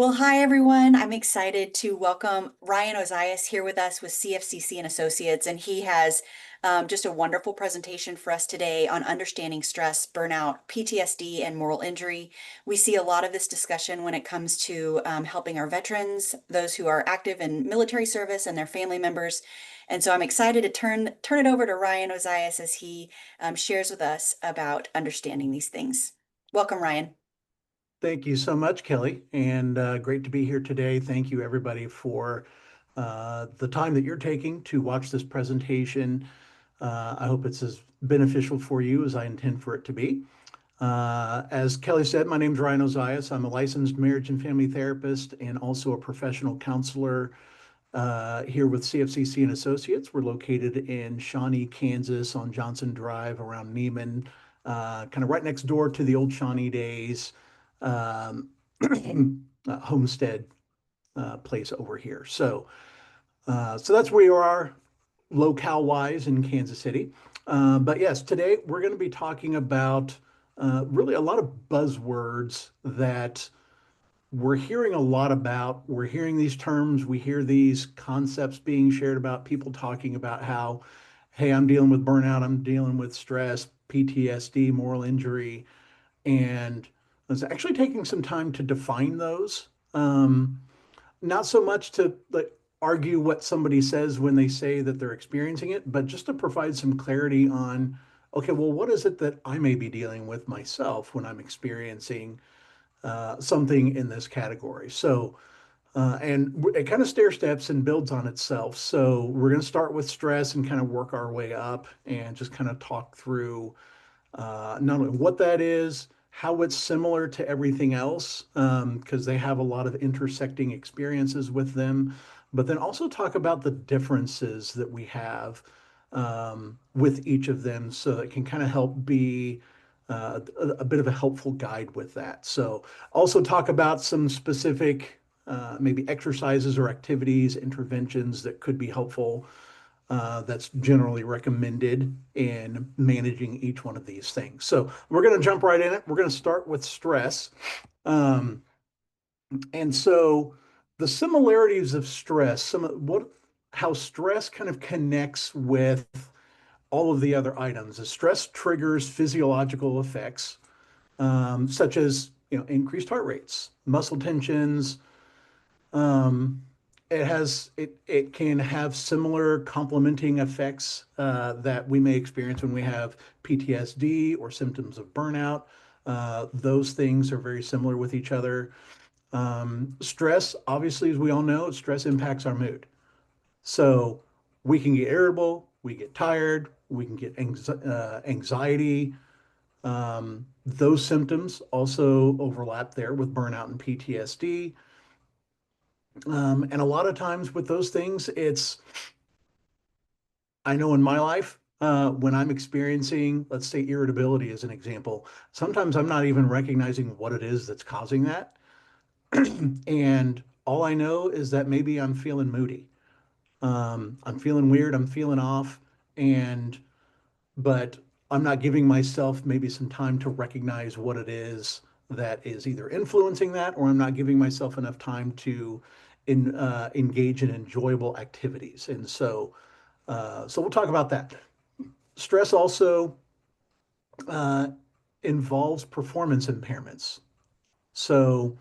Well, hi everyone. I'm excited to welcome Ryan Ozias here with us with CFCC and Associates, and he has just a wonderful presentation for us today on understanding stress, burnout, PTSD, and moral injury. We see a lot of this discussion when it comes to helping our veterans, those who are active in military service, and their family members. And so I'm excited to turn it over to Ryan Ozias as he shares with us about understanding these things. Welcome, Ryan. Thank you so much, Kelly, and great to be here today. Thank you, everybody, for the time that you're taking to watch this presentation. I hope it's as beneficial for you as I intend for it to be. As Kelly said, my name is Ryan Ozias. I'm a licensed marriage and family therapist and also a professional counselor here with CFCC and Associates. We're located in Shawnee, Kansas on Johnson Drive around Neiman, kind of right next door to the old Shawnee days um, homestead place over here. So that's where you are locale wise in Kansas City. But yes, today we're going to be talking about really a lot of buzzwords that we're hearing a lot about. We're hearing these terms, we hear these concepts being shared about people talking about how, hey, I'm dealing with burnout, I'm dealing with stress, PTSD, moral injury, and I was actually taking some time to define those. Not so much to like argue what somebody says when they say that they're experiencing it, but just to provide some clarity on, okay, well, what is it that I may be dealing with myself when I'm experiencing something in this category? And it kind of stair steps and builds on itself. So we're going to start with stress and kind of work our way up and just kind of talk through not only what that is, how it's similar to everything else, because they have a lot of intersecting experiences with them, but then also talk about the differences that we have with each of them so it can kind of help be a bit of a helpful guide with that. So also talk about some specific maybe exercises or activities, interventions that could be helpful that's generally recommended in managing each one of these things. So we're going to jump right in it. We're going to start with stress. Um, and so the similarities of stress, how stress kind of connects with all of the other items. The stress triggers physiological effects, such as increased heart rates, muscle tensions, um, it can have similar complementing effects that we may experience when we have PTSD or symptoms of burnout. Those things are very similar with each other. Stress, obviously, as we all know, stress impacts our mood. So we can get irritable, we get tired, we can get anxiety. Those symptoms also overlap there with burnout and PTSD. And a lot of times with those things, I know in my life, when I'm experiencing, let's say, irritability as an example, sometimes I'm not even recognizing what it is that's causing that. And all I know is that maybe I'm feeling moody. I'm feeling weird, I'm feeling off, and but I'm not giving myself maybe some time to recognize what it is that is either influencing that, or I'm not giving myself enough time to engage in enjoyable activities. And so we'll talk about that. Stress also uh, involves performance impairments. So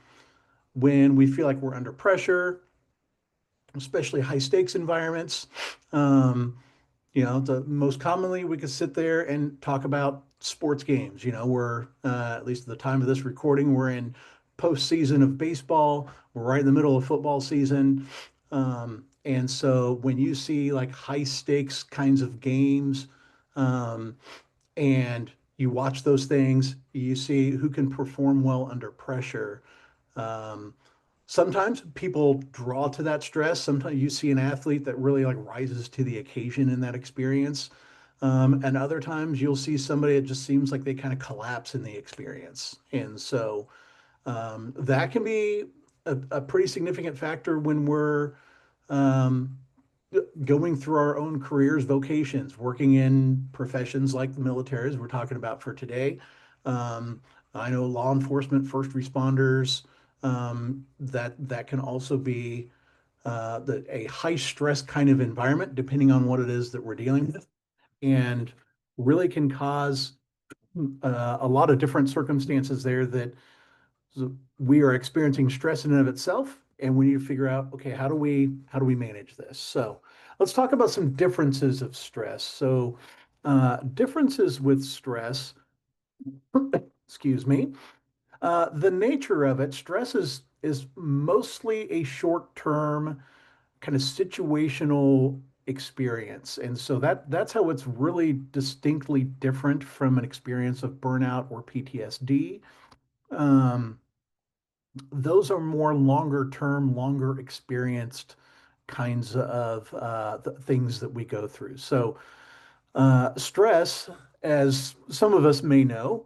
when we feel like we're under pressure, especially high stakes environments, um, the most commonly we could sit there and talk about sports games. We're at least at the time of this recording, we're in postseason of baseball. We're right in the middle of football season. And so when you see like high stakes kinds of games, um, and you watch those things, you see who can perform well under pressure. Um, Sometimes people draw to that stress. Sometimes you see an athlete that really like rises to the occasion in that experience. And other times you'll see somebody that just seems like they kind of collapse in the experience. And so that can be a pretty significant factor when we're um, going through our own careers, vocations, working in professions like the military, as we're talking about for today. Um, I know law enforcement, first responders, that can also be a high stress kind of environment, depending on what it is that we're dealing with, and really can cause a lot of different circumstances there that we are experiencing stress in and of itself, and we need to figure out, okay, how do we manage this? So let's talk about some differences of stress. So differences with stress, excuse me, the nature of it, stress is mostly a short-term kind of situational experience. And so that's how it's really distinctly different from an experience of burnout or PTSD. Um, those are more longer term, longer experienced kinds of things that we go through. So stress, as some of us may know,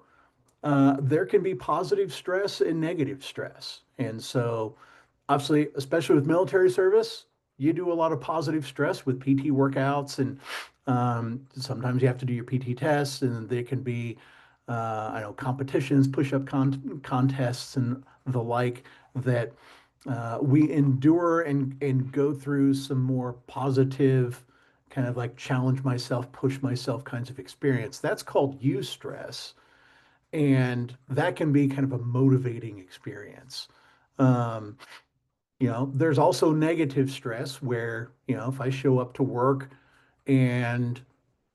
there can be positive stress and negative stress. And so, obviously, especially with military service, you do a lot of positive stress with PT workouts, and sometimes you have to do your PT tests, and there can be, I know, competitions, push-up contests, and the like that we endure and go through some more positive, kind of like challenge myself, push myself kinds of experience. That's called eustress. And that can be kind of a motivating experience. Um, there's also negative stress where, if I show up to work and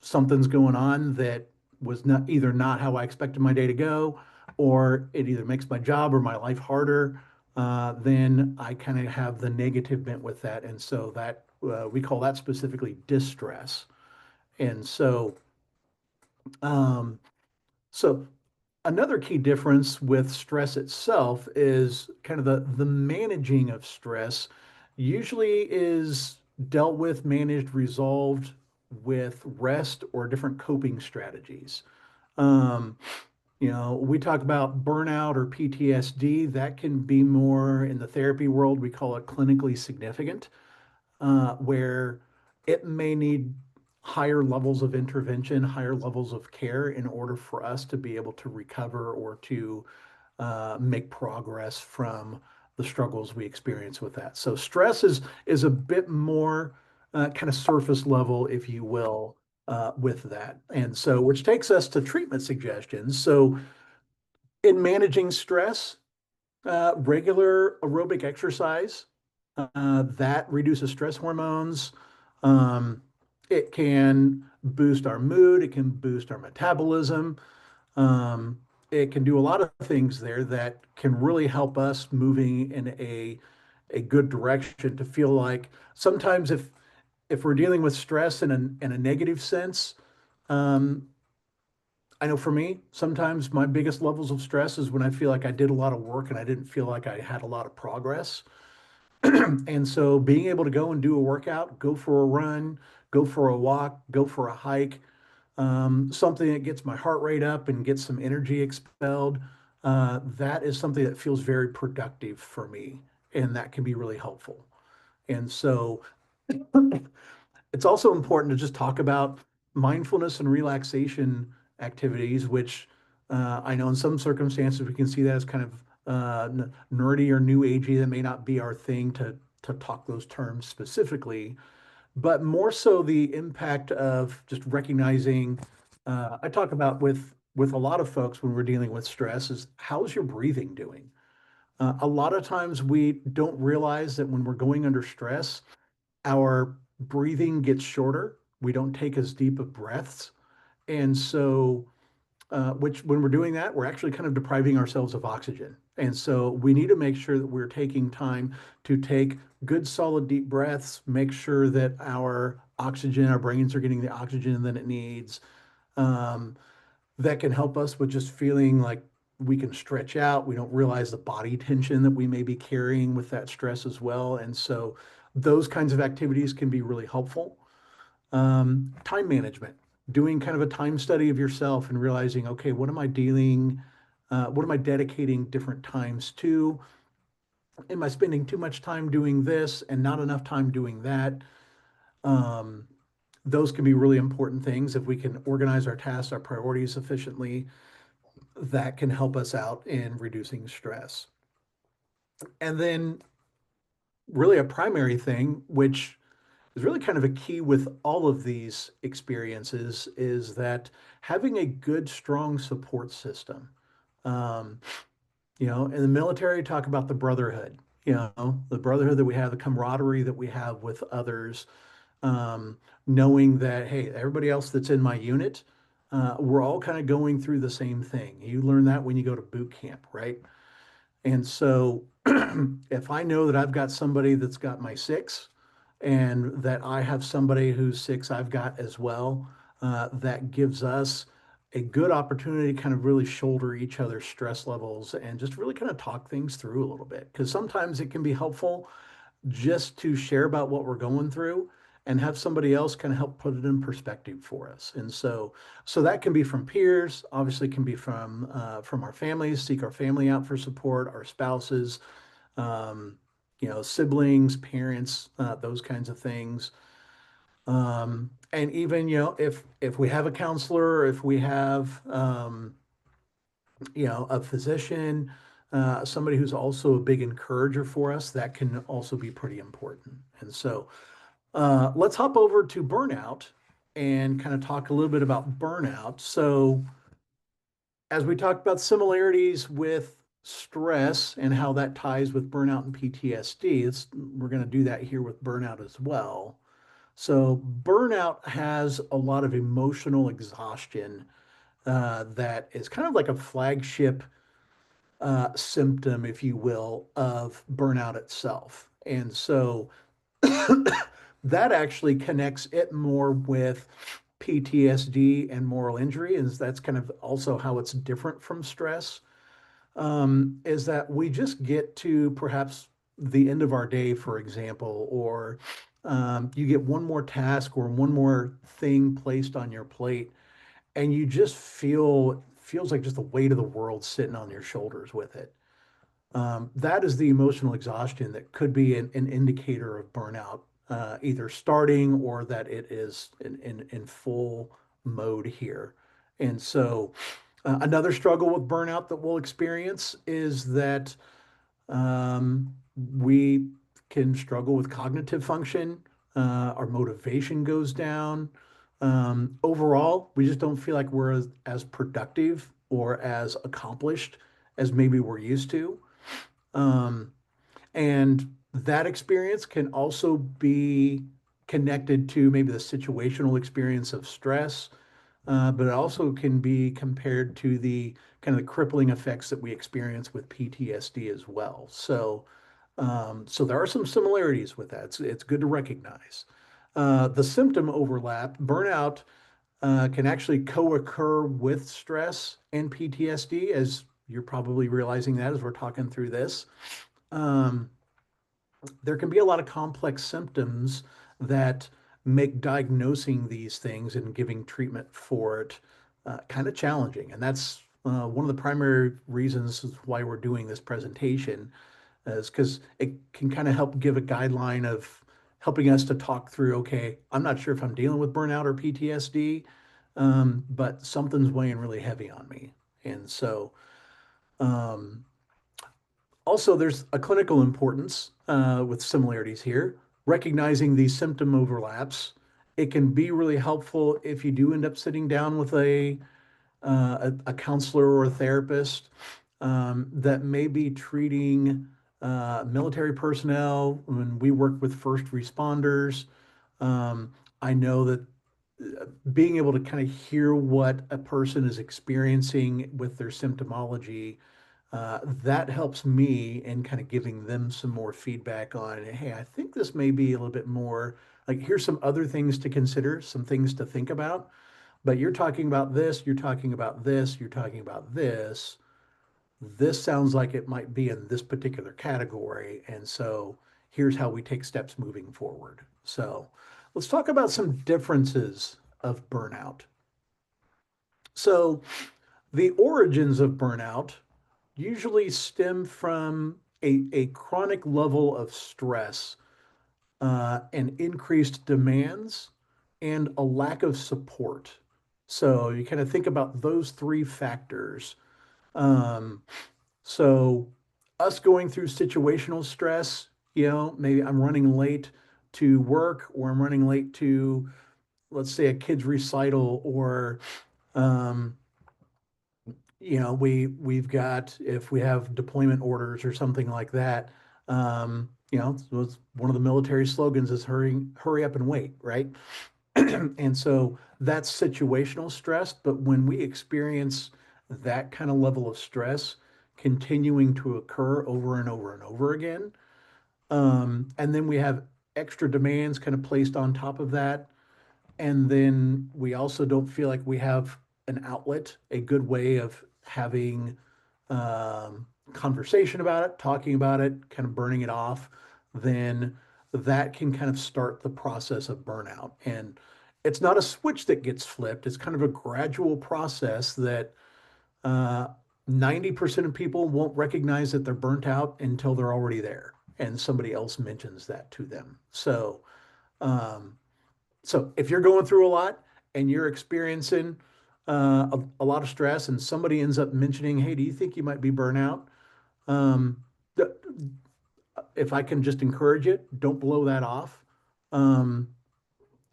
something's going on that was not either not how I expected my day to go, or it either makes my job or my life harder, then I kind of have the negative bent with that. And so that we call that specifically distress. And um, so another key difference with stress itself is kind of the managing of stress usually is dealt with, managed, resolved with rest or different coping strategies. Um, we talk about burnout or PTSD, that can be more in the therapy world, we call it clinically significant, where it may need higher levels of intervention, higher levels of care in order for us to be able to recover or to make progress from the struggles we experience with that. So stress is a bit more kind of surface level, if you will, with that. And so, which takes us to treatment suggestions. So, in managing stress, regular aerobic exercise that reduces stress hormones. Um, it can boost our mood. It can boost our metabolism. Um, it can do a lot of things there that can really help us moving in a good direction to feel like sometimes if we're dealing with stress in a negative sense, um, I know for me, sometimes my biggest levels of stress is when I feel like I did a lot of work and I didn't feel like I had a lot of progress. And so being able to go and do a workout, go for a run, go for a walk, go for a hike, something that gets my heart rate up and gets some energy expelled, that is something that feels very productive for me. And that can be really helpful. And so it's also important to just talk about mindfulness and relaxation activities, which I know in some circumstances we can see that as kind of nerdy or new agey. That may not be our thing to talk those terms specifically, but more so the impact of just recognizing. I talk about with a lot of folks when we're dealing with stress is how's your breathing doing? A lot of times we don't realize that when we're going under stress, our breathing gets shorter. We don't take as deep of breaths. And so, which when we're doing that, we're actually kind of depriving ourselves of oxygen. And so we need to make sure that we're taking time to take good, solid, deep breaths, make sure that our oxygen, our brains are getting the oxygen that it needs. Um, that can help us with just feeling like we can stretch out. We don't realize the body tension that we may be carrying with that stress as well. And so those kinds of activities can be really helpful. Time management, doing kind of a time study of yourself and realizing, okay, what am I dedicating different times to? Am I spending too much time doing this and not enough time doing that? Um, those can be really important things if we can organize our tasks, our priorities efficiently that can help us out in reducing stress. And then really a primary thing, which is really kind of a key with all of these experiences, is that having a good, strong support system. Um, in the military, talk about the brotherhood, the brotherhood that we have, the camaraderie that we have with others, um, knowing that, hey, everybody else that's in my unit, we're all kind of going through the same thing. You learn that when you go to boot camp, right? And so if I know that I've got somebody that's got my six and that I have somebody whose six I've got as well, that gives us a good opportunity to kind of really shoulder each other's stress levels and just really kind of talk things through a little bit. Because sometimes it can be helpful just to share about what we're going through and have somebody else kind of help put it in perspective for us. And so that can be from peers, obviously can be from our families, seek our family out for support, our spouses, um, siblings, parents, those kinds of things. And even, if we have a counselor, or if we have, a physician, somebody who's also a big encourager for us, that can also be pretty important. And so let's hop over to burnout and kind of talk a little bit about burnout. So, as we talked about similarities with stress and how that ties with burnout and PTSD, we're going to do that here with burnout as well. So, burnout has a lot of emotional exhaustion that is kind of like a flagship symptom, if you will, of burnout itself. And so that actually connects it more with PTSD and moral injury, and that's kind of also how it's different from stress. Is that we just get to perhaps the end of our day, for example, or you get one more task or one more thing placed on your plate, and you just feels like just the weight of the world sitting on your shoulders with it. That is the emotional exhaustion that could be an indicator of burnout, either starting or that it is in full mode here. And so, another struggle with burnout that we'll experience is that we can struggle with cognitive function. Our motivation goes down. Overall, we just don't feel like we're as productive or as accomplished as maybe we're used to. Um, and that experience can also be connected to maybe the situational experience of stress, but it also can be compared to the kind of the crippling effects that we experience with PTSD as well. So there are some similarities with that. It's good to recognize. The symptom overlap, burnout can actually co-occur with stress and PTSD, as you're probably realizing that as we're talking through this. Um, there can be a lot of complex symptoms that make diagnosing these things and giving treatment for it kind of challenging. And that's one of the primary reasons why we're doing this presentation, is because it can kind of help give a guideline of helping us to talk through, okay, I'm not sure if I'm dealing with burnout or PTSD, but something's weighing really heavy on me. And so, um, also, there's a clinical importance with similarities here. Recognizing these symptom overlaps, it can be really helpful if you do end up sitting down with a counselor or a therapist that may be treating military personnel. When we work with first responders, I know that being able to kind of hear what a person is experiencing with their symptomology, that helps me in kind of giving them some more feedback on, hey, I think this may be a little bit more like, here's some other things to consider, some things to think about. But you're talking about this, you're talking about this, you're talking about this. This sounds like it might be in this particular category. And so here's how we take steps moving forward. So let's talk about some differences of burnout. So the origins of burnout usually stem from a chronic level of stress and increased demands and a lack of support. So you kind of think about those three factors. Um, so us going through situational stress, maybe I'm running late to work or I'm running late to, let's say, a kid's recital or, um, we've got, if we have deployment orders or something like that, so it's one of the military slogans is hurry up and wait, right? And so that's situational stress. But when we experience that kind of level of stress continuing to occur over and over and over again, and then we have extra demands kind of placed on top of that, and then we also don't feel like we have an outlet, a good way of having conversation about it, talking about it, kind of burning it off, then that can kind of start the process of burnout. And it's not a switch that gets flipped, it's kind of a gradual process that uh, 90% of people won't recognize that they're burnt out until they're already there and somebody else mentions that to them. Um, so if you're going through a lot and you're experiencing a lot of stress and somebody ends up mentioning, hey, do you think you might be burnout? Um, th- if I can just encourage it, don't blow that off. Um,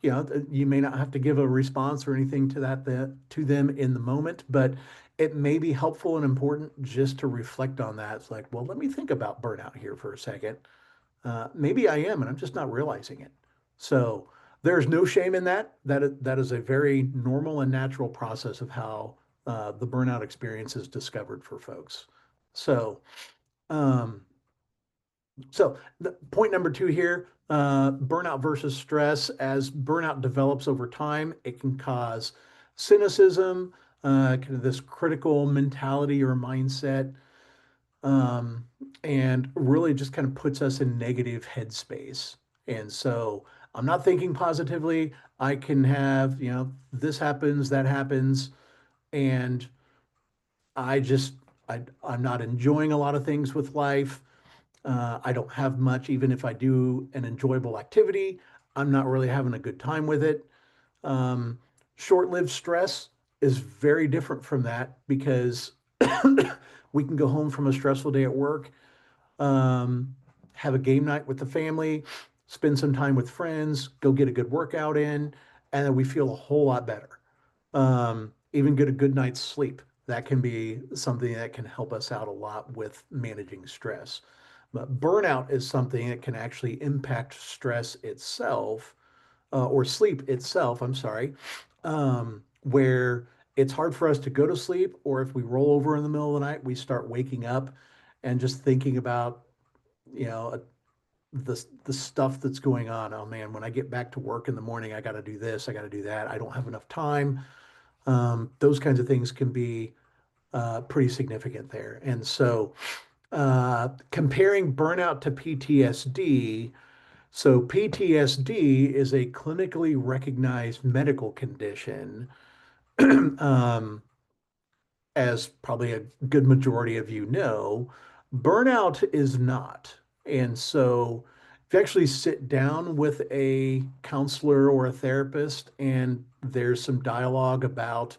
you may not have to give a response or anything to that to them in the moment, but it may be helpful and important just to reflect on that. It's like, well, let me think about burnout here for a second. Maybe I am, and I'm just not realizing it. So there's no shame in that. That is a very normal and natural process of how the burnout experience is discovered for folks. So, um, so the point number two here, burnout versus stress. As burnout develops over time, it can cause cynicism, kind of this critical mentality or mindset, um, and really just kind of puts us in negative headspace. And so I'm not thinking positively. I can have, this happens, that happens, and I just, I'm not enjoying a lot of things with life. I don't have much, even if I do an enjoyable activity, I'm not really having a good time with it. Um, Short-lived stress is very different from that because we can go home from a stressful day at work, um, have a game night with the family, spend some time with friends, go get a good workout in, and then we feel a whole lot better. Even get a good night's sleep. That can be something that can help us out a lot with managing stress. But burnout is something that can actually impact stress itself, or sleep itself, I'm sorry, where it's hard for us to go to sleep, or if we roll over in the middle of the night, we start waking up and just thinking about, you know, the stuff that's going on. Oh man, when I get back to work in the morning, I got to do this, I got to do that. I don't have enough time. Those kinds of things can be pretty significant there. And so, comparing burnout to PTSD, so PTSD is a clinically recognized medical condition, um, as probably a good majority of you know. Burnout is not. And so if you actually sit down with a counselor or a therapist and there's some dialogue about,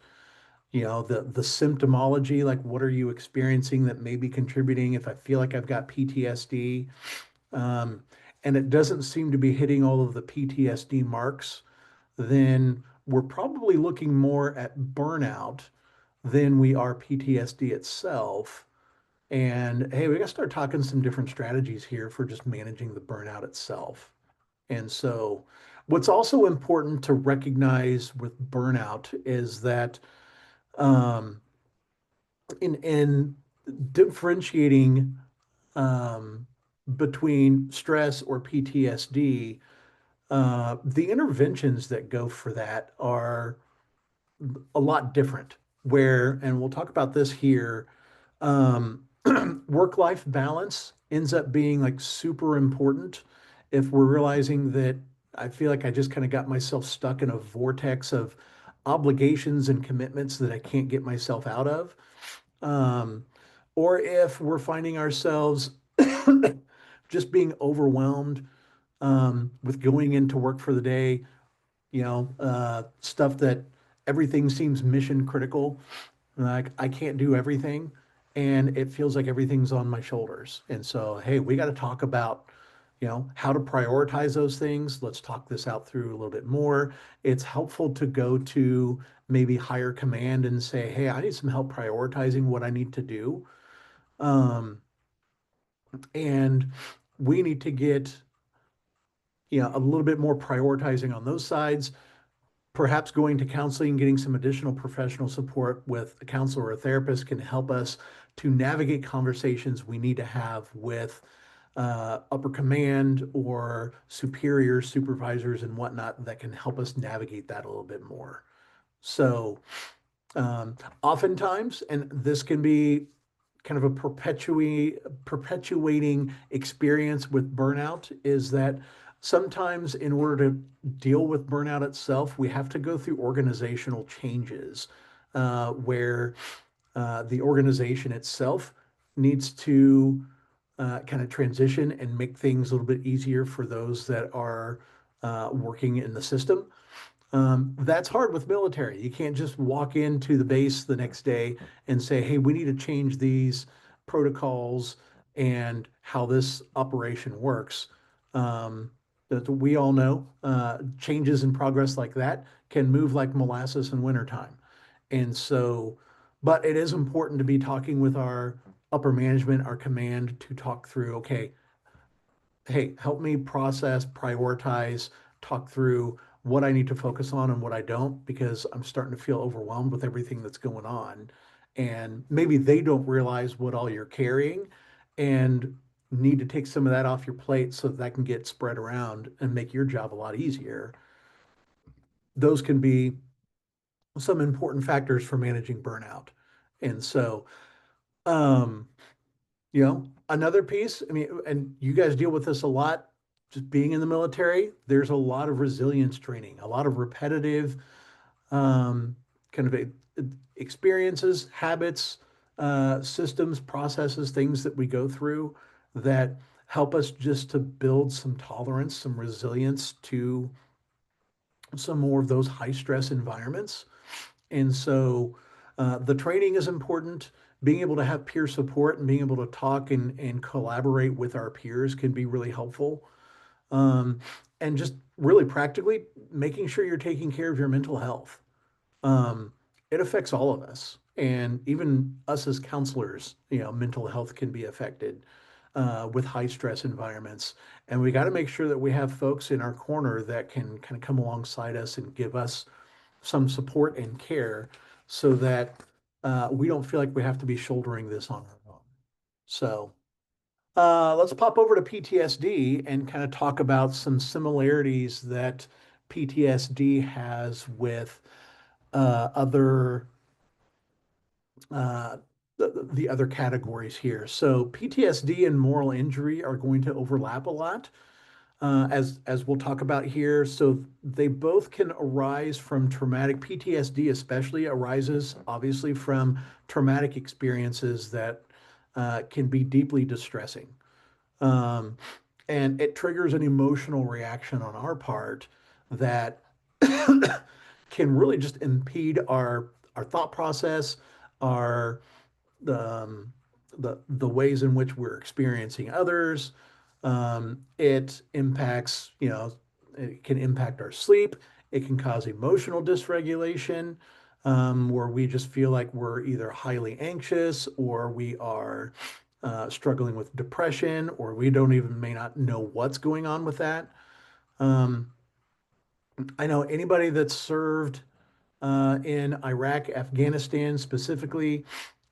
the symptomology, like what are you experiencing that may be contributing if I feel like I've got PTSD, um, and it doesn't seem to be hitting all of the PTSD marks, then we're probably looking more at burnout than we are PTSD itself. And hey, we got to start talking some different strategies here for just managing the burnout itself. And so, what's also important to recognize with burnout is that, um, in differentiating, um, between stress or PTSD, the interventions that go for that are a lot different. Where, and we'll talk about this here, um, work-life balance ends up being like super important if we're realizing that I feel like I just kind of got myself stuck in a vortex of obligations and commitments that I can't get myself out of. Um, or if we're finding ourselves just being overwhelmed, with going into work for the day, stuff that everything seems mission critical. Like I can't do everything. and it feels like everything's on my shoulders. And so, hey, we got to talk about, how to prioritize those things. Let's talk this out through a little bit more. It's helpful to go to maybe higher command and say, hey, I need some help prioritizing what I need to do. Um, and we need to get, a little bit more prioritizing on those sides. Perhaps going to counseling, getting some additional professional support with a counselor or a therapist can help us to navigate conversations we need to have with upper command or superiors, supervisors, and whatnot that can help us navigate that a little bit more. So, oftentimes, and this can be kind of a perpetuating experience with burnout, is that sometimes in order to deal with burnout itself, we have to go through organizational changes where the organization itself needs to kind of transition and make things a little bit easier for those that are working in the system. That's hard with military. You can't just walk into the base the next day and say, hey, we need to change these protocols and how this operation works. That we all know changes in progress like that can move like molasses in wintertime. And so, but it is important to be talking with our upper management, our command to talk through, okay, hey, help me process, prioritize, talk through what I need to focus on and what I don't, because I'm starting to feel overwhelmed with everything that's going on. And maybe they don't realize what all you're carrying and need to take some of that off your plate so that can get spread around and make your job a lot easier. Those can be some important factors for managing burnout. And so, um, another piece, I mean, and you guys deal with this a lot, just being in the military, there's a lot of resilience training, a lot of repetitive um, kind of experiences, habits, systems, processes, things that we go through that help us just to build some tolerance, some resilience to some more of those high stress environments. And so the training is important. Being able to have peer support and being able to talk and collaborate with our peers can be really helpful. Um, and just really practically making sure you're taking care of your mental health. Um, it affects all of us. And even us as counselors, mental health can be affected with high stress environments. And we got to make sure that we have folks in our corner that can kind of come alongside us and give us some support and care so that we don't feel like we have to be shouldering this on our own. So let's pop over to PTSD and kind of talk about some similarities that PTSD has with other uh, the other categories here. So PTSD and moral injury are going to overlap a lot as we'll talk about here. So they both can arise from traumatic PTSD, especially arises obviously from traumatic experiences that can be deeply distressing. Um, and it triggers an emotional reaction on our part that can really just impede our thought process, our um, the ways in which we're experiencing others. It impacts, it can impact our sleep. It can cause emotional dysregulation, where we just feel like we're either highly anxious or we are struggling with depression, or we don't even may not know what's going on with that. Um, I know anybody that's served in Iraq, Afghanistan specifically.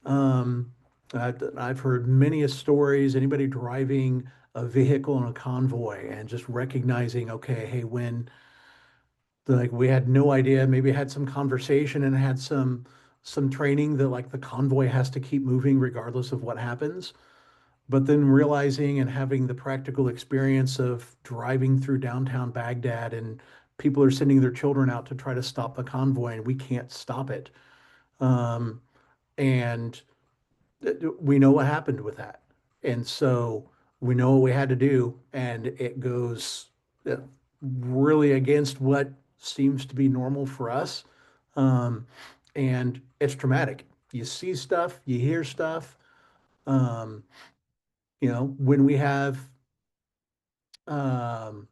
Um, I've heard many stories, anybody driving a vehicle in a convoy and just recognizing, okay, hey, when like we had no idea, maybe had some conversation and had some training that like the convoy has to keep moving regardless of what happens. But then realizing and having the practical experience of driving through downtown Baghdad and people are sending their children out to try to stop the convoy and we can't stop it. Um, and we know what happened with that. And so we know what we had to do, and it goes uh, really against what seems to be normal for us. Um, and it's traumatic. You see stuff, you hear stuff, Um, when we have um,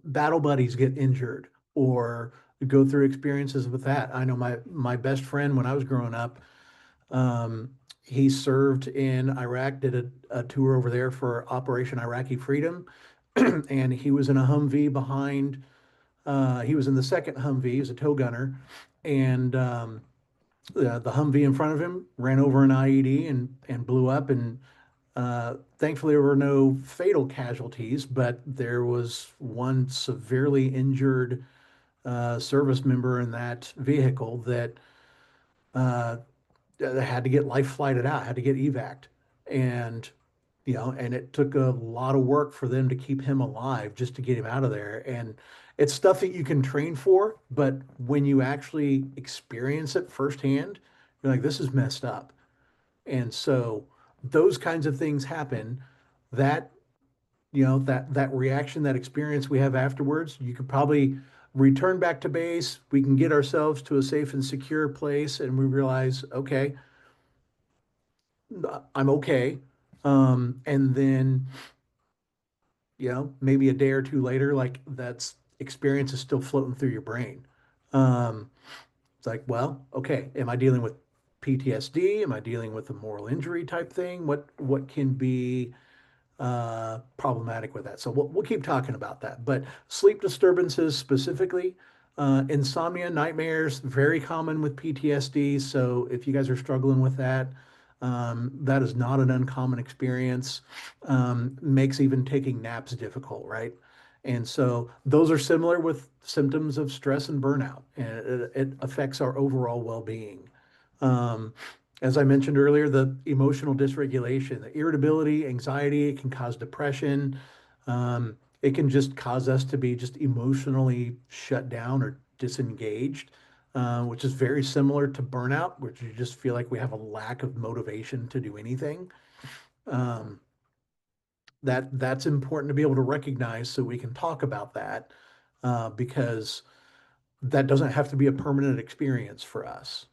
battle buddies get injured or go through experiences with that. I know my best friend when I was growing up, um, he served in Iraq, did a tour over there for Operation Iraqi Freedom, and he was in a Humvee behind. He was in the second Humvee. He was a tow gunner, and the Humvee in front of him ran over an IED and blew up. And thankfully, there were no fatal casualties, but there was one severely injured service member in that vehicle that uh, had to get life flighted out, had to get evac'd. And, and it took a lot of work for them to keep him alive just to get him out of there. And it's stuff that you can train for, but when you actually experience it firsthand, you're like, this is messed up. And so those kinds of things happen that that reaction, that experience we have afterwards, you could probably return back to base. We can get ourselves to a safe and secure place, and we realize, okay, I'm okay. And then, maybe a day or two later, like that's experience is still floating through your brain. Um, it's like, well, okay, am I dealing with PTSD? Am I dealing with a moral injury type thing? What can be problematic with that. So we'll keep talking about that. But sleep disturbances specifically, insomnia, nightmares, very common with PTSD. So if you guys are struggling with that, that is not an uncommon experience. Makes even taking naps difficult, right? And so those are similar with symptoms of stress and burnout, and it affects our overall well-being. Um, as I mentioned earlier, the emotional dysregulation, the irritability, anxiety, it can cause depression. It can just cause us to be just emotionally shut down or disengaged, which is very similar to burnout, which you just feel like we have a lack of motivation to do anything. Um, that's important to be able to recognize so we can talk about that because that doesn't have to be a permanent experience for us.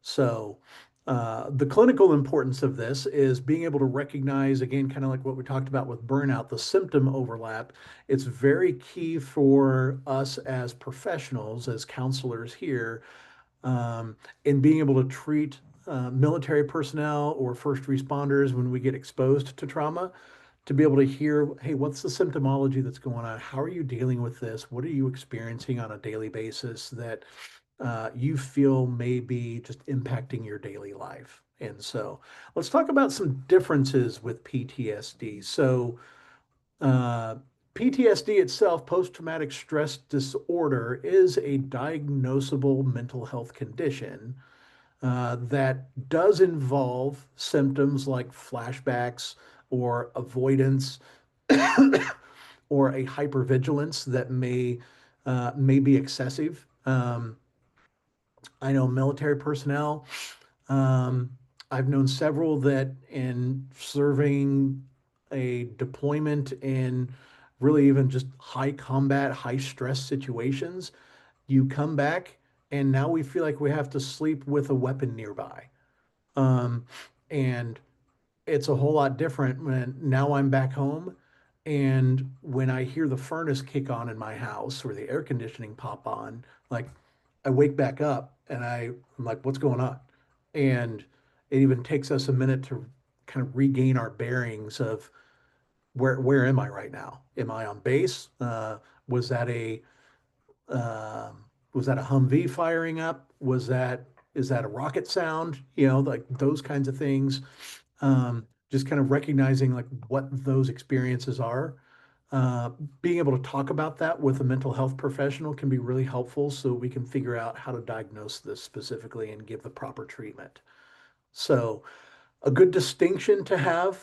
So, the clinical importance of this is being able to recognize, again, kind of like what we talked about with burnout, the symptom overlap. It's very key for us as professionals, as counselors here, in being able to treat military personnel or first responders when we get exposed to trauma, to be able to hear, hey, what's the symptomology that's going on? How are you dealing with this? What are you experiencing on a daily basis that you feel may be just impacting your daily life? And so let's talk about some differences with PTSD. So, uh, PTSD itself, post-traumatic stress disorder, is a diagnosable mental health condition that does involve symptoms like flashbacks or avoidance or a hypervigilance that may be excessive. I know military personnel. Um, I've known several that in serving a deployment in really even just high combat, high stress situations, you come back and now we feel like we have to sleep with a weapon nearby. Um, and it's a whole lot different when now I'm back home and when I hear the furnace kick on in my house or the air conditioning pop on, like I wake back up and I'm like, what's going on? And it even takes us a minute to kind of regain our bearings of where am I right now? Am I on base? Was that a was that a Humvee firing up? Is that a rocket sound? Like those kinds of things. Just kind of recognizing like what those experiences are. Uh, Being able to talk about that with a mental health professional can be really helpful so we can figure out how to diagnose this specifically and give the proper treatment. So, a good distinction to have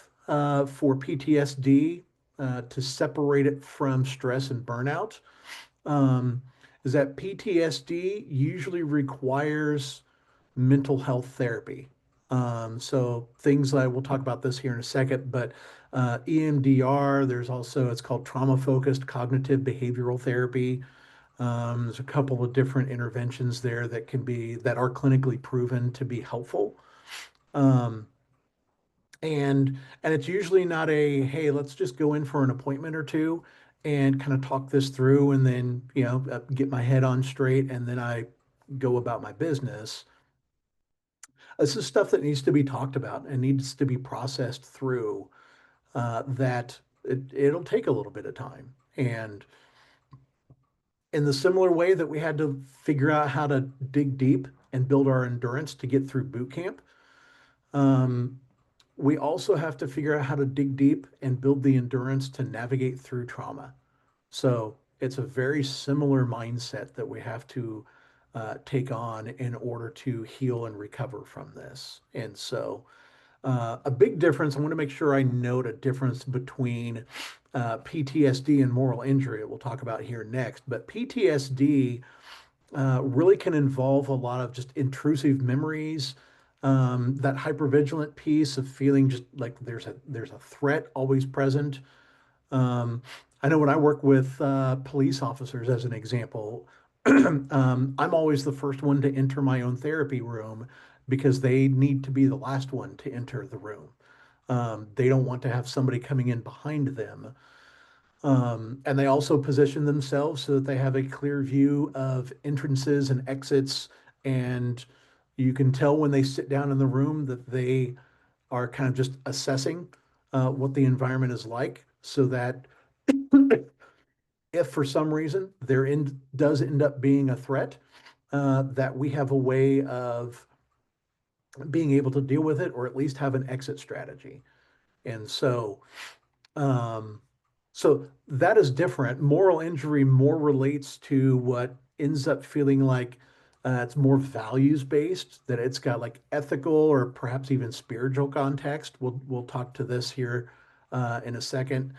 for PTSD to separate it from stress and burnout um, is that PTSD usually requires mental health therapy. So things like we'll talk about this here in a second, but EMDR, there's also it's called trauma-focused cognitive behavioral therapy. There's a couple of different interventions there that are clinically proven to be helpful. Um, And it's usually not a, hey, let's just go in for an appointment or two and kind of talk this through and then, get my head on straight and then I go about my business. This is stuff that needs to be talked about and needs to be processed through, that it'll take a little bit of time. And in the similar way that we had to figure out how to dig deep and build our endurance to get through boot camp, um, we also have to figure out how to dig deep and build the endurance to navigate through trauma. So it's a very similar mindset that we have to take on in order to heal and recover from this. And so a big difference, I want to make sure I note a difference between PTSD and moral injury. We'll talk about here next. But PTSD really can involve a lot of just intrusive memories, that hypervigilant piece of feeling just like there's a threat always present. Um, I know when I work with police officers, as an example, I'm always the first one to enter my own therapy room because they need to be the last one to enter the room. They don't want to have somebody coming in behind them. And they also position themselves so that they have a clear view of entrances and exits. And you can tell when they sit down in the room that they are kind of just assessing what the environment is like so that if for some reason does end up being a threat, that we have a way of being able to deal with it or at least have an exit strategy. And um, so that is different. Moral injury more relates to what ends up feeling like it's more values based, that it's got like ethical or perhaps even spiritual context. We'll talk to this here in a second.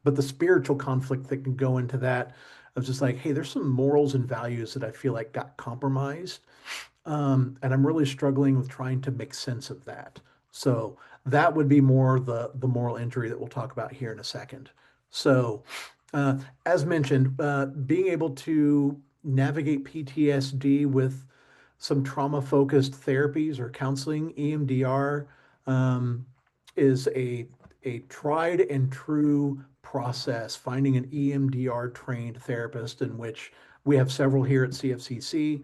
But the spiritual conflict that can go into that of just like, hey, there's some morals and values that I feel like got compromised. And I'm really struggling with trying to make sense of that. So that would be more the moral injury that we'll talk about here in a second. So, uh, as mentioned, being able to navigate PTSD with some trauma-focused therapies or counseling, EMDR, um, is a tried and true process. Finding an EMDR trained therapist, in which we have several here at CFCC.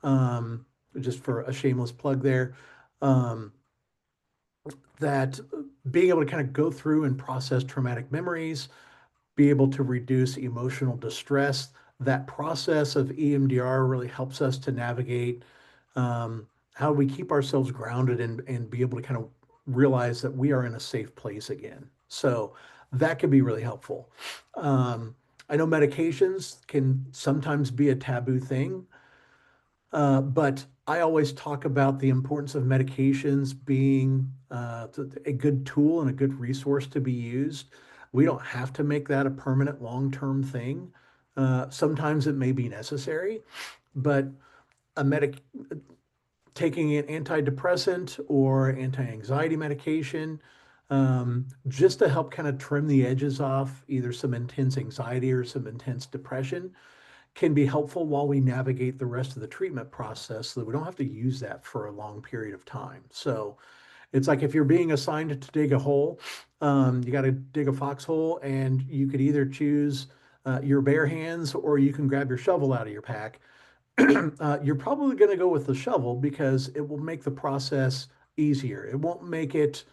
Um, just for a shameless plug there, um, that being able to kind of go through and process traumatic memories, be able to reduce emotional distress. That process of EMDR really helps us to navigate how we keep ourselves grounded and be able to kind of realize that we are in a safe place again. So that can be really helpful. Um, I know medications can sometimes be a taboo thing. But I always talk about the importance of medications being a good tool and a good resource to be used. We don't have to make that a permanent long-term thing. Sometimes it may be necessary, but a medic taking an antidepressant or anti-anxiety medication, just to help kind of trim the edges off either some intense anxiety or some intense depression, can be helpful while we navigate the rest of the treatment process so that we don't have to use that for a long period of time. So it's like if you're being assigned to dig a hole, you got to dig a foxhole, and you could either choose your bare hands or you can grab your shovel out of your pack. You're probably going to go with the shovel because it will make the process easier. It won't make it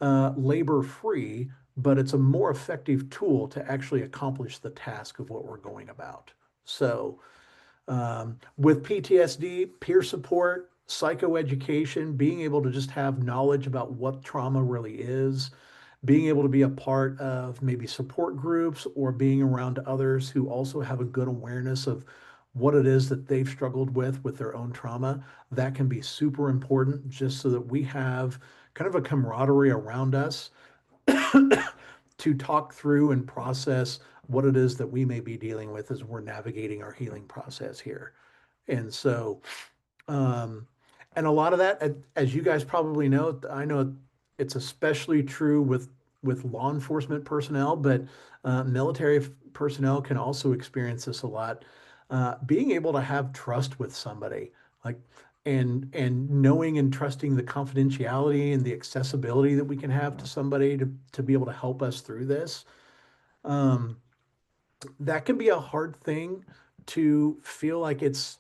labor free, but it's a more effective tool to actually accomplish the task of what we're going about. So, with PTSD, peer support, psychoeducation, being able to just have knowledge about what trauma really is, being able to be a part of maybe support groups or being around others who also have a good awareness of what it is that they've struggled with their own trauma, that can be super important just so that we have kind of a camaraderie around us to talk through and process what it is that we may be dealing with as we're navigating our healing process here. And so, um, and a lot of that, as you guys probably know, I know it's especially true with law enforcement personnel, but military personnel can also experience this a lot. Being able to have trust with somebody, like and knowing and trusting the confidentiality and the accessibility that we can have to somebody to be able to help us through this. Um, that can be a hard thing to feel like it's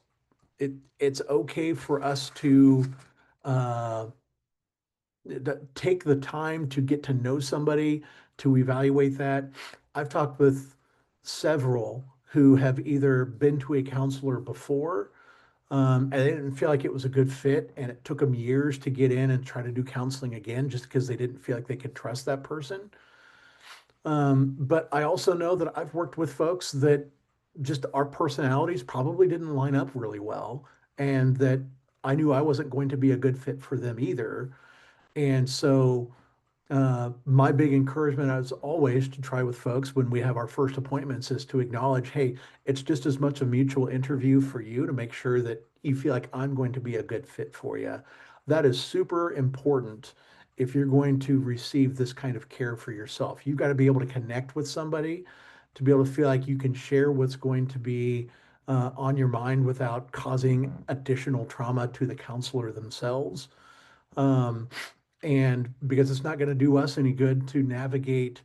okay for us to uh, take the time to get to know somebody, to evaluate that. I've talked with several who have either been to a counselor before, and they didn't feel like it was a good fit, and it took them years to get in and try to do counseling again just because they didn't feel like they could trust that person. But I also know that I've worked with folks that just our personalities probably didn't line up really well, and that I knew I wasn't going to be a good fit for them either. And so my big encouragement is always to try with folks when we have our first appointments is to acknowledge, hey, it's just as much a mutual interview for you to make sure that you feel like I'm going to be a good fit for you. That is super important if you're going to receive this kind of care for yourself. You've got to be able to connect with somebody to be able to feel like you can share what's going to be on your mind without causing additional trauma to the counselor themselves. Um, and because it's not going to do us any good to navigate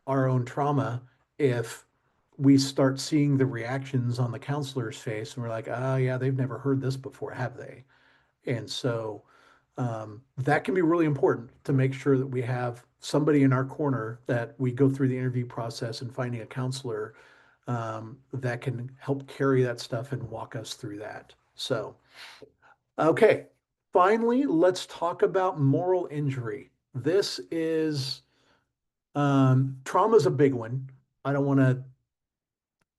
our own trauma if we start seeing the reactions on the counselor's face and we're like, oh, yeah, they've never heard this before, have they? And so that can be really important to make sure that we have somebody in our corner that we go through the interview process and finding a counselor that can help carry that stuff and walk us through that. So, okay. Finally, let's talk about moral injury. This is trauma is a big one. I don't want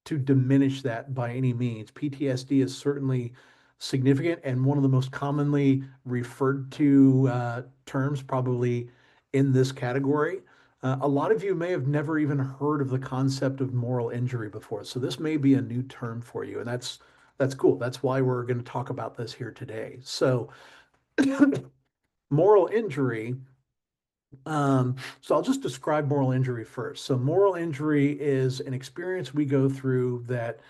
to diminish that by any means. PTSD is certainly significant and one of the most commonly referred to terms probably in this category. A lot of you may have never even heard of the concept of moral injury before, so this may be a new term for you, and that's cool. That's why we're going to talk about this here today. So, moral injury. So I'll just describe moral injury first. So moral injury is an experience we go through that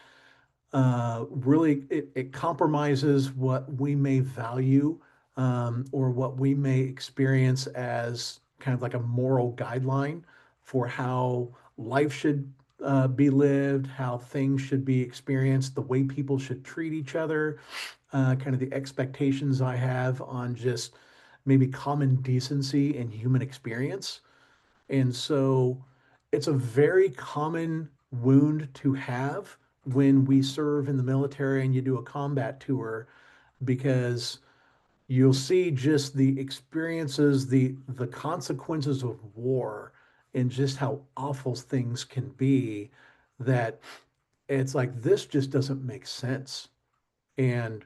really it compromises what we may value or what we may experience as kind of like a moral guideline for how life should be lived, how things should be experienced, the way people should treat each other, kind of the expectations I have on just maybe common decency and human experience. And so it's a very common wound to have when we serve in the military and you do a combat tour because you'll see just the experiences, the consequences of war and just how awful things can be that it's like this just doesn't make sense. And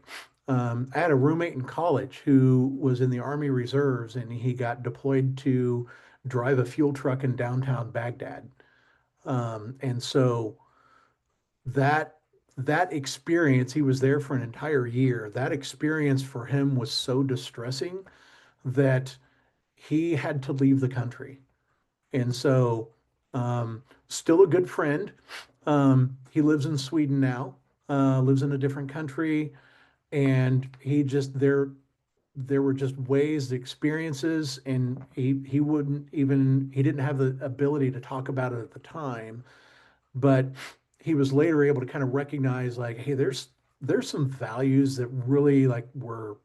I had a roommate in college who was in the Army Reserves and he got deployed to drive a fuel truck in downtown Baghdad. And so that that experience, he was there for an entire year. That experience for him was so distressing that he had to leave the country. And so, still a good friend. He lives in Sweden now, lives in a different country, and he just there were just ways, experiences, and he wouldn't even he didn't have the ability to talk about it at the time, but he was later able to kind of recognize like, hey, there's some values that really like were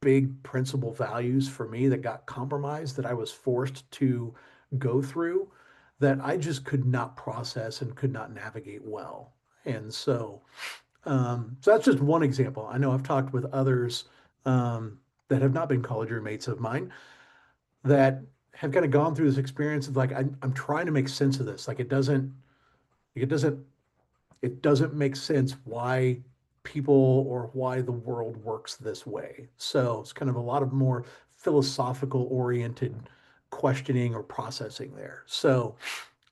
big principal values for me that got compromised that I was forced to go through that I just could not process and could not navigate well. And so that's just one example. I know I've talked with others that have not been college roommates of mine that have kind of gone through this experience of like I'm trying to make sense of this. Like it doesn't it doesn't make sense why people or why the world works this way. So it's kind of a lot of more philosophical oriented questioning or processing there. So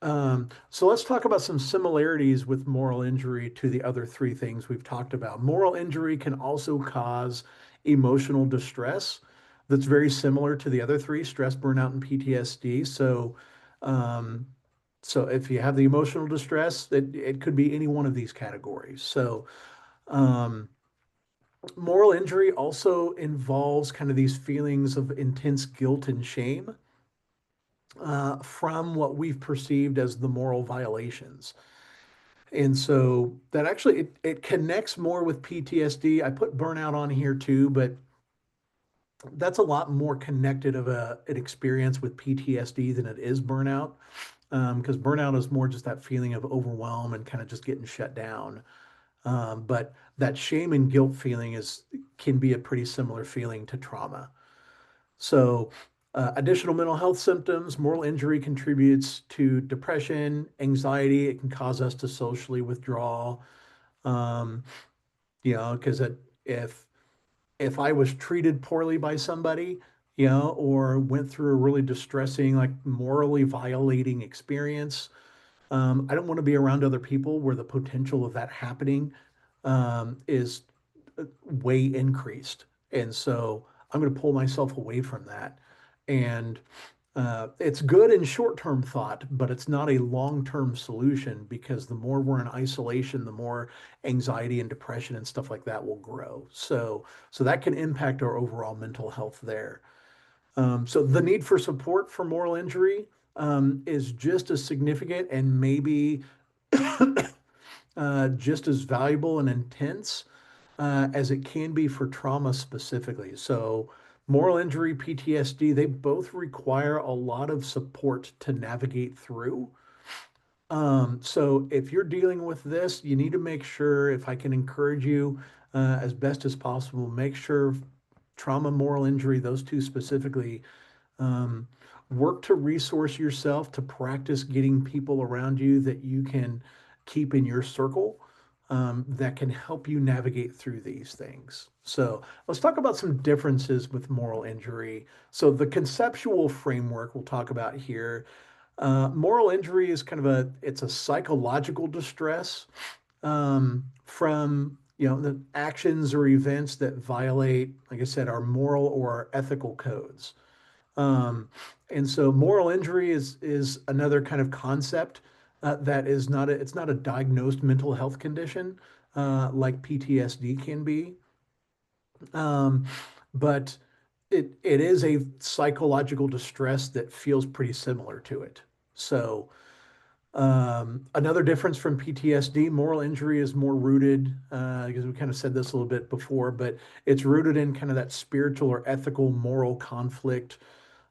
let's talk about some similarities with moral injury to the other three things we've talked about. Moral injury can also cause emotional distress that's very similar to the other three, stress, burnout, and PTSD. Um, so if you have the emotional distress, it could be any one of these categories. Um, Moral injury also involves kind of these feelings of intense guilt and shame from what we've perceived as the moral violations. And so that actually it connects more with PTSD. I put burnout on here too, but that's a lot more connected of an experience with PTSD than it is burnout. Because burnout is more just that feeling of overwhelm and kind of just getting shut down. But that shame and guilt feeling is can be a pretty similar feeling to trauma. So, additional mental health symptoms, moral injury contributes to depression, anxiety. It can cause us to socially withdraw. Um, because if if I was treated poorly by somebody, or went through a really distressing, like morally violating experience, I don't want to be around other people where the potential of that happening is way increased. And so I'm going to pull myself away from that. And it's good in short-term thought, but it's not a long-term solution because the more we're in isolation, the more anxiety and depression and stuff like that will grow. So that can impact our overall mental health there. So the need for support for moral injury is just as significant and maybe just as valuable and intense as it can be for trauma specifically. So, moral injury, PTSD, they both require a lot of support to navigate through. So, if you're dealing with this, you need to make sure, if I can encourage you as best as possible, make sure trauma, moral injury, those two specifically, um, work to resource yourself to practice getting people around you that you can keep in your circle that can help you navigate through these things. So let's talk about some differences with moral injury. So the conceptual framework we'll talk about here. Moral injury is kind of it's a psychological distress from the actions or events that violate, like I said, our moral or our ethical codes. Um, and so moral injury is another kind of concept that is not it's not a diagnosed mental health condition like PTSD can be, um, but it is a psychological distress that feels pretty similar to it. So another difference from PTSD, moral injury is more rooted, because we kind of said this a little bit before, but it's rooted in kind of that spiritual or ethical moral conflict,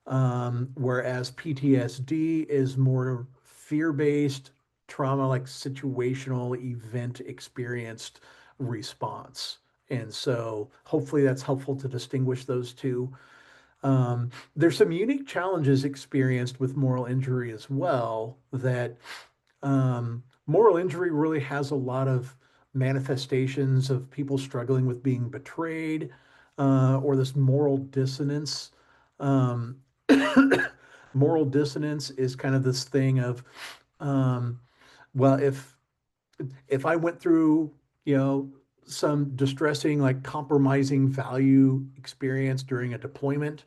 whereas PTSD is more fear-based, trauma, like situational event experienced response. And so hopefully that's helpful to distinguish those two. There's some unique challenges experienced with moral injury as well that moral injury really has a lot of manifestations of people struggling with being betrayed or this moral dissonance. Um, moral dissonance is kind of this thing of, um, well, if I went through, you know, some distressing, like compromising value experience during a deployment,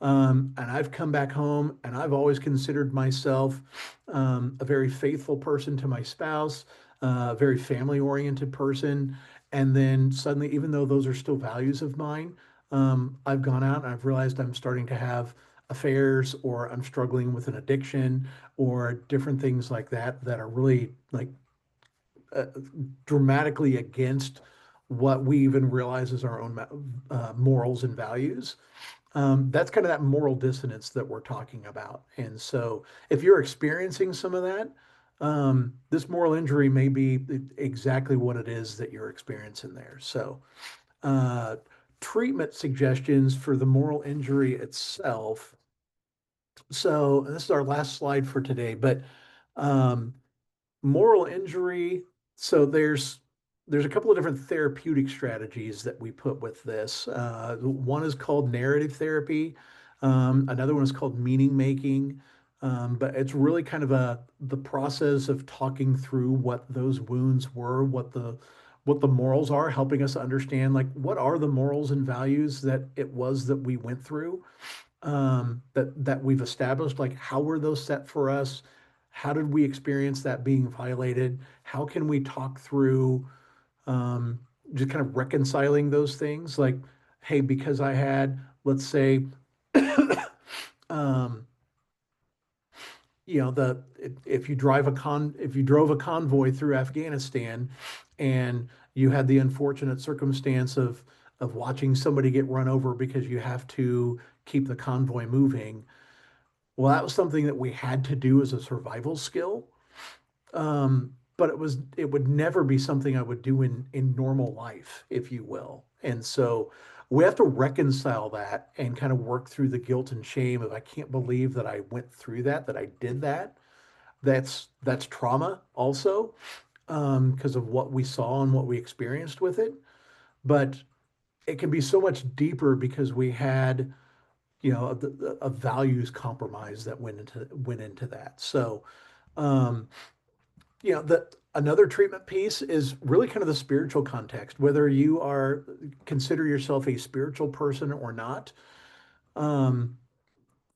and I've come back home and I've always considered myself a very faithful person to my spouse, a very family oriented person. And then suddenly, even though those are still values of mine, I've gone out and I've realized I'm starting to have affairs or I'm struggling with an addiction or different things like that that are really like uh, dramatically against what we even realize as our own morals and values. That's kind of that moral dissonance that we're talking about. And so if you're experiencing some of that, this moral injury may be exactly what it is that you're experiencing there. So, uh, treatment suggestions for the moral injury itself. So, this is our last slide for today, but um, moral injury. So there's a couple of different therapeutic strategies that we put with this. One is called narrative therapy. Another one is called meaning making. But it's really kind of the process of talking through what those wounds were, what the morals are, helping us understand like what are the morals and values that it was that we went through, that we've established, like how were those set for us? How did we experience that being violated? How can we talk through, um, just kind of reconciling those things. Like, hey, because I had, let's say, um, if you if you drove a convoy through Afghanistan and you had the unfortunate circumstance of watching somebody get run over because you have to keep the convoy moving. Well, that was something that we had to do as a survival skill. But it would never be something I would do in normal life, if you will. And so we have to reconcile that and kind of work through the guilt and shame of I can't believe that I went through that, that I did that. That's trauma also, because of what we saw and what we experienced with it. But it can be so much deeper because we had, a values compromise that went into that. So, um, another treatment piece is really kind of the spiritual context, whether you are consider yourself a spiritual person or not. Um,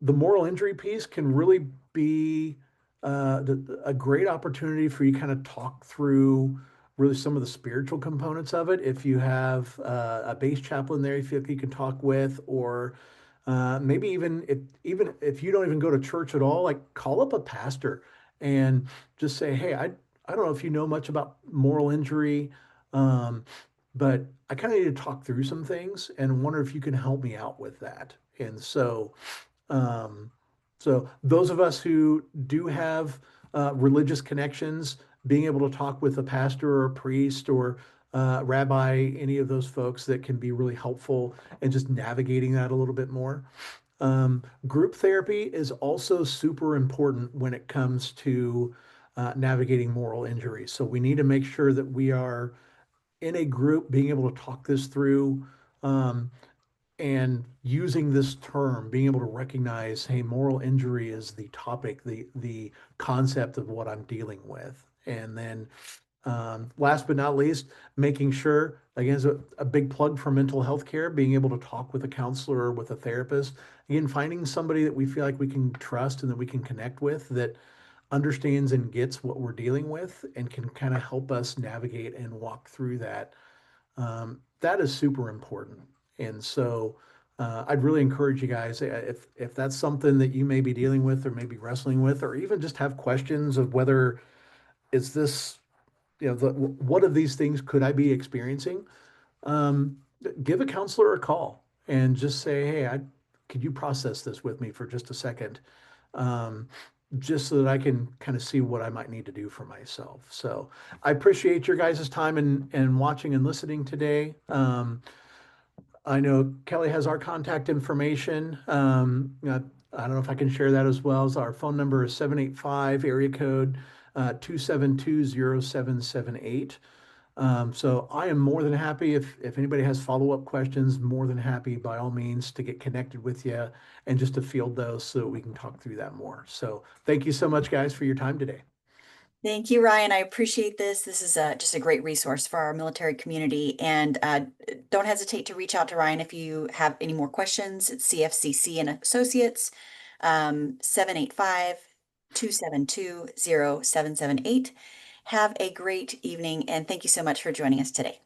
the moral injury piece can really be a great opportunity for you kind of talk through really some of the spiritual components of it. If you have a base chaplain there you feel like you can talk with, or maybe even if you don't even go to church at all, like call up a pastor and just say, hey, I don't know if you know much about moral injury, um, but I kind of need to talk through some things and wonder if you can help me out with that. And um, so those of us who do have religious connections, being able to talk with a pastor or a priest or rabbi, any of those folks that can be really helpful and just navigating that a little bit more. Group therapy is also super important when it comes to navigating moral injuries. So we need to make sure that we are in a group being able to talk this through. And using this term, being able to recognize, hey, moral injury is the topic, the concept of what I'm dealing with. And then last but not least, making sure, again, is a big plug for mental health care, being able to talk with a counselor or with a therapist. Again, finding somebody that we feel like we can trust and that we can connect with that understands and gets what we're dealing with and can kind of help us navigate and walk through that. That is super important. And so I'd really encourage you guys, if that's something that you may be dealing with or maybe wrestling with, or even just have questions of whether is this, what of these things could I be experiencing? Um, Give a counselor a call and just say, hey, could you process this with me for just a second? Um, just so that I can kind of see what I might need to do for myself. So I appreciate your guys' time and watching and listening today. I know Kelly has our contact information. I don't know if I can share that as well. As our phone number is 785 area code 2720778. So I am more than happy if anybody has follow-up questions, more than happy by all means to get connected with you and just to field those so that we can talk through that more. So thank you so much, guys, for your time today. Thank you, Ryan. I appreciate this. This is just a great resource for our military community. And don't hesitate to reach out to Ryan if you have any more questions. It's CFCC and Associates, 785-272-0778. Have a great evening, and thank you so much for joining us today.